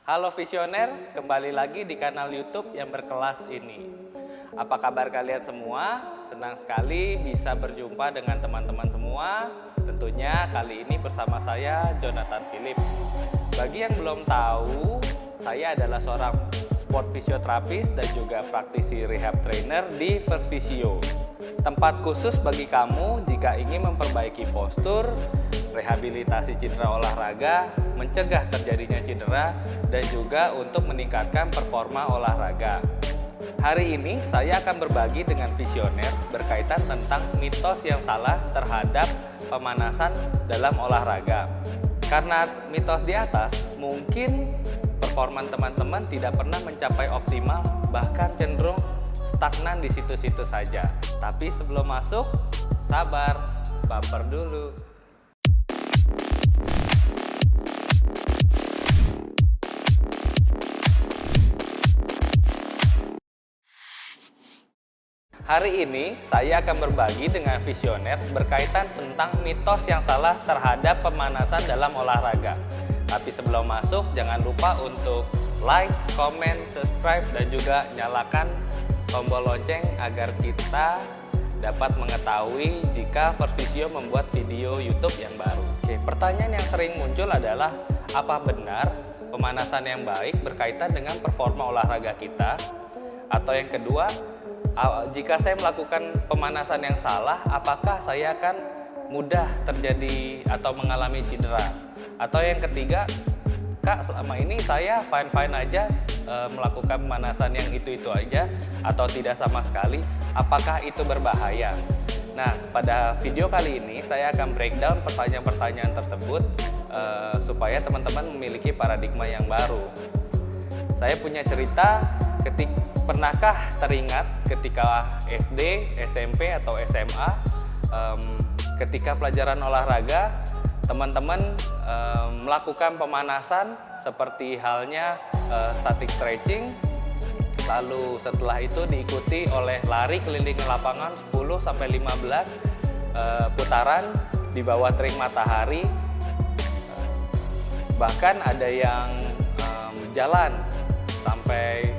Halo visioner, kembali lagi di kanal YouTube yang berkelas ini. Apa kabar kalian semua? Senang sekali bisa berjumpa dengan teman-teman semua. Tentunya kali ini bersama saya Jonathan Philip. Bagi yang belum tahu, saya adalah seorang sport fisioterapis dan juga praktisi rehab trainer di First Physio. Tempat khusus bagi kamu jika ingin memperbaiki postur, rehabilitasi cedera olahraga, mencegah terjadinya cedera, dan juga untuk meningkatkan performa olahraga. Hari ini saya akan berbagi dengan visioner berkaitan tentang mitos yang salah terhadap pemanasan dalam olahraga. Karena mitos di atas, mungkin performa teman-teman tidak pernah mencapai optimal, bahkan cenderung stagnan di situ-situ saja. Tapi sebelum masuk, sabar, bumper dulu. Hari ini saya akan berbagi dengan visioner berkaitan tentang mitos yang salah terhadap pemanasan dalam olahraga. Tapi sebelum masuk, jangan lupa untuk like, comment, subscribe, dan juga nyalakan tombol lonceng agar kita dapat mengetahui jika First Physio membuat video YouTube yang baru. Oke, pertanyaan yang sering muncul adalah, apa benar pemanasan yang baik berkaitan dengan performa olahraga kita? Atau yang kedua, jika saya melakukan pemanasan yang salah, apakah saya akan mudah terjadi atau mengalami cedera? Atau yang ketiga, Kak, selama ini saya fine-fine aja melakukan pemanasan yang itu-itu aja atau tidak sama sekali, apakah itu berbahaya? Nah, pada video kali ini saya akan breakdown pertanyaan-pertanyaan tersebut supaya teman-teman memiliki paradigma yang baru. Saya punya cerita, pernahkah teringat ketika SD, SMP, atau SMA, ketika pelajaran olahraga, teman-teman melakukan pemanasan seperti halnya static stretching, lalu setelah itu diikuti oleh lari keliling lapangan 10-15 putaran di bawah terik matahari, bahkan ada yang jalan sampai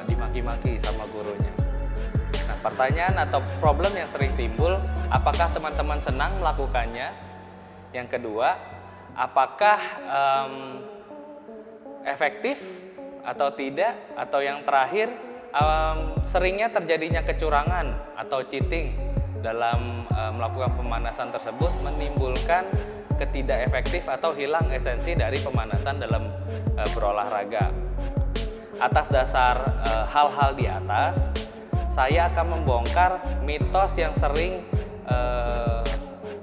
dimaki-maki sama gurunya. Nah, pertanyaan atau problem yang sering timbul, apakah teman-teman senang melakukannya? Yang kedua, apakah efektif atau tidak? Atau yang terakhir, seringnya terjadinya kecurangan atau cheating dalam melakukan pemanasan tersebut, menimbulkan ketidakefektif atau hilang esensi dari pemanasan dalam berolahraga. Atas dasar hal-hal di atas, saya akan membongkar mitos yang sering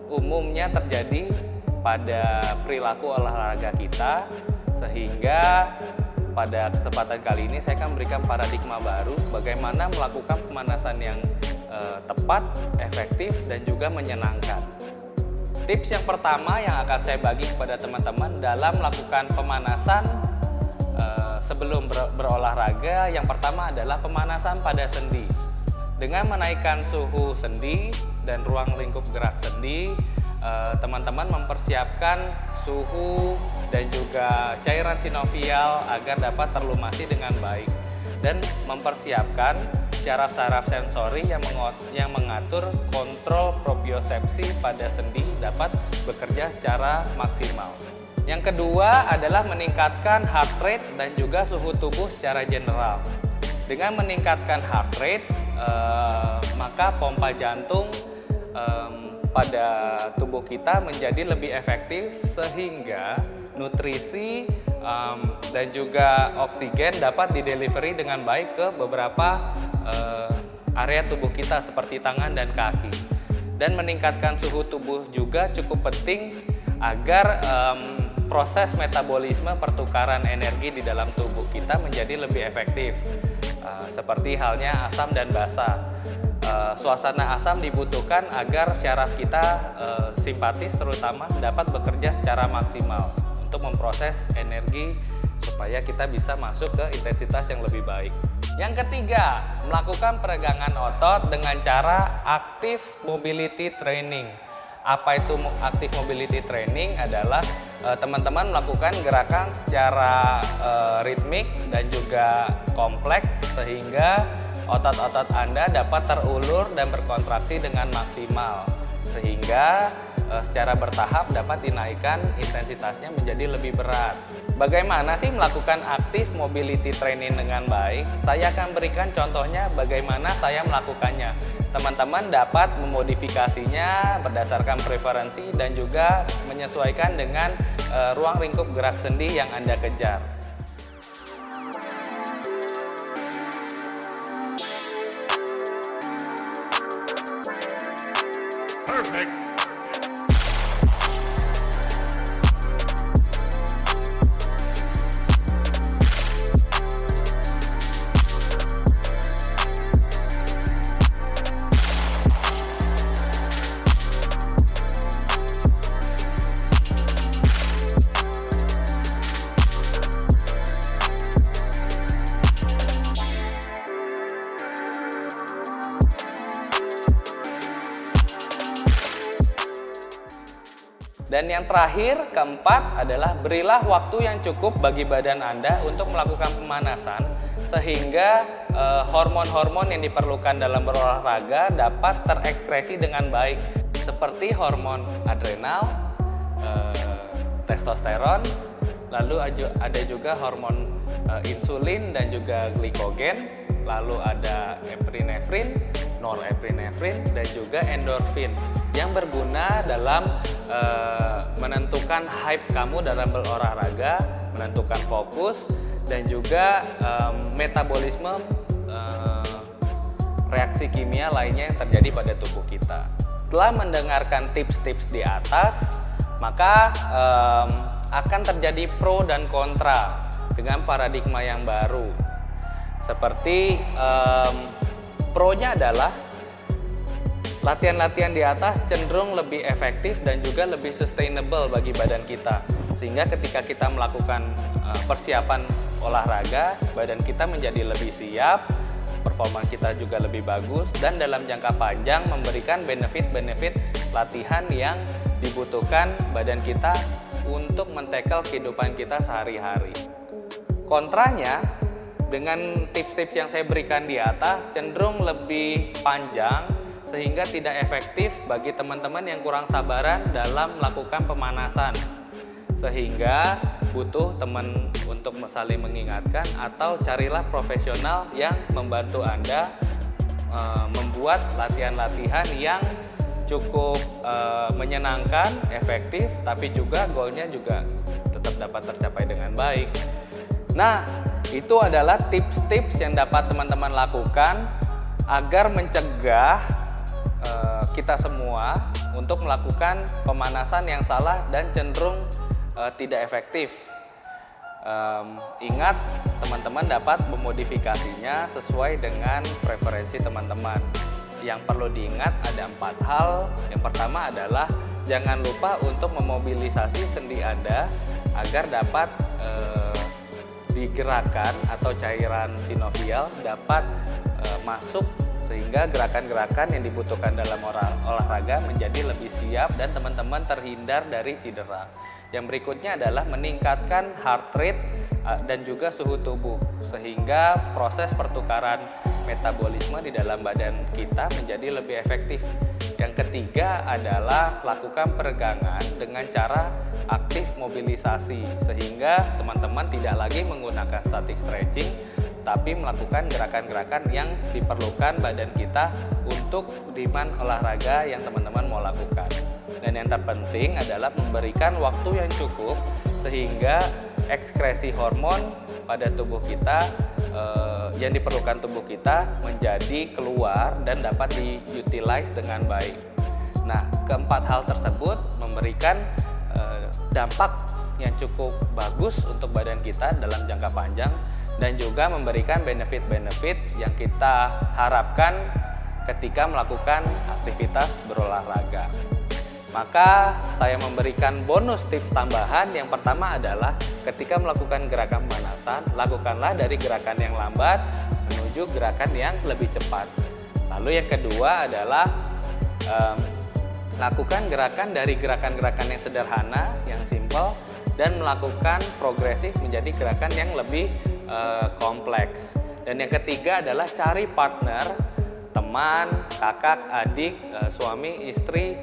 umumnya terjadi pada perilaku olahraga kita, sehingga pada kesempatan kali ini saya akan memberikan paradigma baru bagaimana melakukan pemanasan yang tepat, efektif, dan juga menyenangkan. Tips yang pertama yang akan saya bagi kepada teman-teman dalam melakukan pemanasan sebelum berolahraga, yang pertama adalah pemanasan pada sendi. Dengan menaikkan suhu sendi dan ruang lingkup gerak sendi, teman-teman mempersiapkan suhu dan juga cairan sinovial agar dapat terlumasi dengan baik, dan mempersiapkan syaraf-syaraf sensori yang mengatur kontrol propriosepsi pada sendi dapat bekerja secara maksimal. Yang kedua adalah meningkatkan heart rate dan juga suhu tubuh secara general. Dengan meningkatkan heart rate, maka pompa jantung pada tubuh kita menjadi lebih efektif, sehingga nutrisi dan juga oksigen dapat didelivery dengan baik ke beberapa area tubuh kita seperti tangan dan kaki. Dan meningkatkan suhu tubuh juga cukup penting agar proses metabolisme pertukaran energi di dalam tubuh kita menjadi lebih efektif, seperti halnya asam dan basa. Suasana asam dibutuhkan agar syaraf kita simpatis terutama dapat bekerja secara maksimal untuk memproses energi supaya kita bisa masuk ke intensitas yang lebih baik. Yang ketiga, melakukan peregangan otot dengan cara active mobility training. Apa itu active mobility training? Adalah teman-teman melakukan gerakan secara ritmik dan juga kompleks sehingga otot-otot Anda dapat terulur dan berkontraksi dengan maksimal, sehingga secara bertahap dapat dinaikkan intensitasnya menjadi lebih berat. Bagaimana sih melakukan aktif mobility training dengan baik? Saya akan berikan contohnya bagaimana saya melakukannya. Teman-teman dapat memodifikasinya berdasarkan preferensi dan juga menyesuaikan dengan ruang lingkup gerak sendi yang Anda kejar. Perfect. Dan yang terakhir, keempat adalah berilah waktu yang cukup bagi badan Anda untuk melakukan pemanasan sehingga hormon-hormon yang diperlukan dalam berolahraga dapat terekspresi dengan baik, seperti hormon adrenal, testosteron, lalu ada juga hormon insulin dan juga glikogen, lalu ada epinefrin, norepinefrin, dan juga endorfin yang berguna dalam menentukan hype kamu dalam berolahraga, menentukan fokus, dan juga metabolisme reaksi kimia lainnya yang terjadi pada tubuh kita. Setelah mendengarkan tips-tips di atas, maka akan terjadi pro dan kontra dengan paradigma yang baru. Seperti pro-nya adalah latihan-latihan di atas cenderung lebih efektif dan juga lebih sustainable bagi badan kita. Sehingga ketika kita melakukan persiapan olahraga, badan kita menjadi lebih siap, performa kita juga lebih bagus, dan dalam jangka panjang memberikan benefit-benefit latihan yang dibutuhkan badan kita untuk men-tackle kehidupan kita sehari-hari. Kontranya, dengan tips-tips yang saya berikan di atas cenderung lebih panjang sehingga tidak efektif bagi teman-teman yang kurang sabaran dalam melakukan pemanasan, sehingga butuh teman untuk saling mengingatkan atau carilah profesional yang membantu Anda membuat latihan-latihan yang cukup menyenangkan, efektif, tapi juga goalnya juga tetap dapat tercapai dengan baik. Nah, itu adalah tips-tips yang dapat teman-teman lakukan agar mencegah kita semua untuk melakukan pemanasan yang salah dan cenderung tidak efektif. Ingat, teman-teman dapat memodifikasinya sesuai dengan preferensi teman-teman. Yang perlu diingat ada 4 hal. Yang pertama adalah jangan lupa untuk memobilisasi sendi Anda agar dapat digerakkan atau cairan sinovial dapat masuk sehingga gerakan-gerakan yang dibutuhkan dalam olahraga menjadi lebih siap dan teman-teman terhindar dari cedera. Yang berikutnya adalah meningkatkan heart rate dan juga suhu tubuh sehingga proses pertukaran metabolisme di dalam badan kita menjadi lebih efektif. Yang ketiga adalah lakukan peregangan dengan cara aktif mobilisasi sehingga teman-teman tidak lagi menggunakan static stretching tapi melakukan gerakan-gerakan yang diperlukan badan kita untuk demand olahraga yang teman-teman mau lakukan. Dan yang terpenting adalah memberikan waktu yang cukup sehingga ekskresi hormon pada tubuh kita yang diperlukan tubuh kita menjadi keluar dan dapat diutilize dengan baik. Nah, keempat hal tersebut memberikan dampak yang cukup bagus untuk badan kita dalam jangka panjang dan juga memberikan benefit-benefit yang kita harapkan ketika melakukan aktivitas berolahraga. Maka saya memberikan bonus tips tambahan. Yang pertama adalah ketika melakukan gerakan pemanasan, lakukanlah dari gerakan yang lambat menuju gerakan yang lebih cepat. Lalu yang kedua adalah lakukan gerakan dari gerakan-gerakan yang sederhana, yang simple, dan melakukan progresif menjadi gerakan yang lebih kompleks. Dan yang ketiga adalah cari partner, teman, kakak, adik, suami, istri,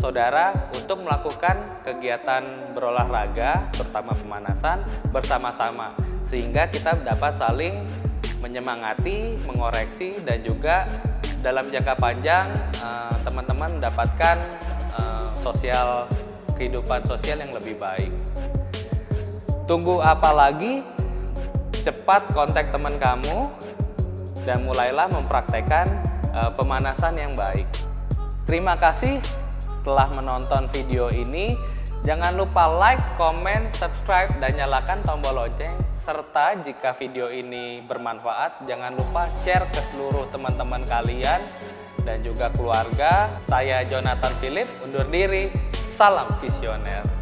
saudara untuk melakukan kegiatan berolahraga, terutama pemanasan bersama-sama, sehingga kita dapat saling menyemangati, mengoreksi, dan juga dalam jangka panjang teman-teman mendapatkan kehidupan sosial yang lebih baik. Tunggu apa lagi? Cepat kontak teman kamu dan mulailah mempraktekkan pemanasan yang baik. Terima kasih telah menonton video ini. Jangan lupa like, comment, subscribe, dan nyalakan tombol lonceng. Serta jika video ini bermanfaat, jangan lupa share ke seluruh teman-teman kalian dan juga keluarga. Saya Jonathan Philip, undur diri. Salam visioner.